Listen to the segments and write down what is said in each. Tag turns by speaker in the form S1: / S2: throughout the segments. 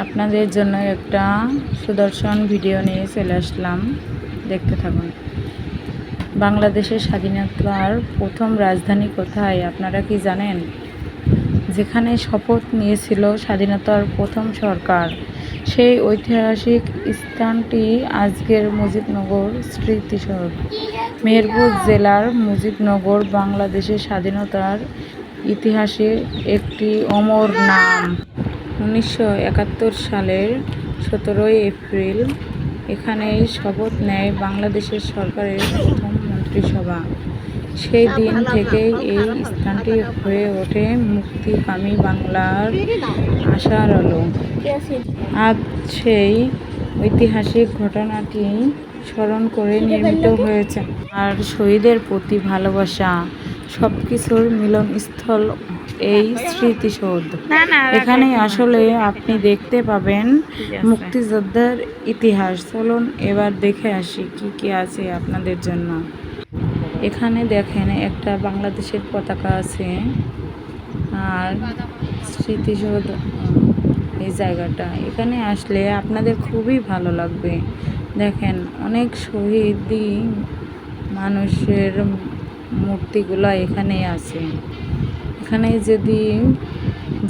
S1: আপনাদের জন্য একটা সুদর্শন ভিডিও নিয়ে চলে আসলাম, দেখতে থাকুন। বাংলাদেশের স্বাধীনতার প্রথম রাজধানী কোথায় আপনারা কি জানেন? যেখানে শপথ নিয়েছিল স্বাধীনতার প্রথম সরকার, সেই ঐতিহাসিক স্থানটি আজকের মুজিবনগর স্মৃতিসৌধ। মেহেরপুর জেলার মুজিবনগর বাংলাদেশের স্বাধীনতার ইতিহাসে একটি অমর নাম। 1971 সালের 17 এপ্রিল এখানেই শপথ নেয় বাংলাদেশের সরকারের প্রথম মন্ত্রিসভা। সেই দিন থেকেই এই স্থানটি হয়ে ওঠে মুক্তিকামী বাংলার আশার আলো। আজ সেই ঐতিহাসিক ঘটনাটি স্মরণ করে নির্মিত হয়েছে আর শহীদের প্রতি ভালোবাসা সবকিছুর মিলনস্থল এই স্মৃতিসৌধ। এখানে আসলে আপনি দেখতে পাবেন মুক্তিযোদ্ধার ইতিহাস। চলুন এবার দেখে আসি কি কি আছে আপনাদের জন্য। এখানে দেখেন একটা বাংলাদেশের পতাকা আছে আর স্মৃতিসৌধ এই জায়গাটা। এখানে আসলে আপনাদের খুবই ভালো লাগবে। দেখেন অনেক শহীদি মানুষের মূর্তিগুলো এখানে আছে। এখানে যদি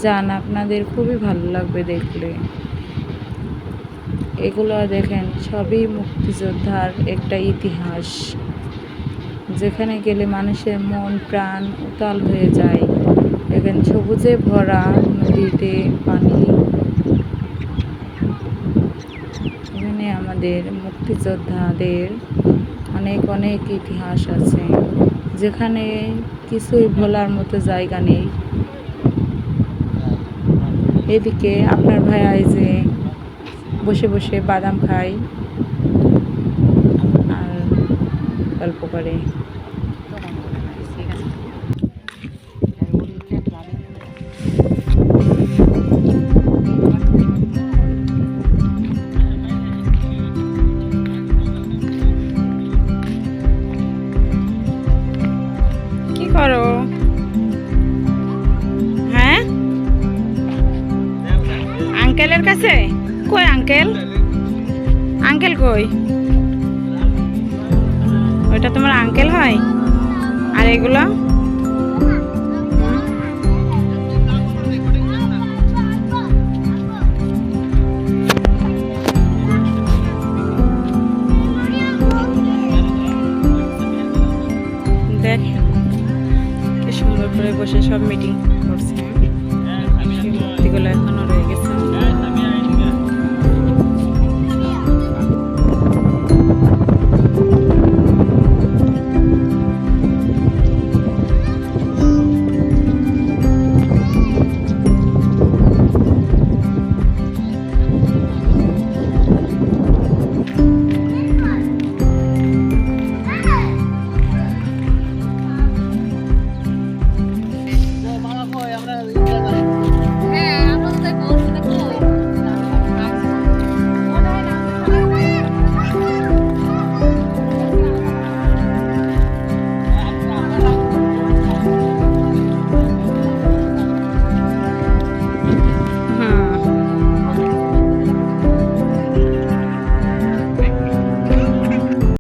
S1: যান আপনাদের খুবই ভালো লাগবে দেখলে। এগুলো দেখেন সবই মুক্তিযোদ্ধার একটা ইতিহাস, যেখানে গেলে মানুষের মন প্রাণ উতাল হয়ে যায়। দেখেন সবুজে ভরা নদীতে পানি। এখানে আমাদের মুক্তিযোদ্ধাদের অনেক অনেক ইতিহাস আছে, যেখানে কিছুই ভোলার মতো জায়গা নেই। এদিকে আপনার ভাইয়া এই যে বসে বসে বাদাম খায় আর গল্প করে। কি করো? হ্যাঁ, আঙ্কেলের কাছে? কই আঙ্কেল? আঙ্কেল কই? ওইটা তোমার আঙ্কেল হয়? আর এগুলো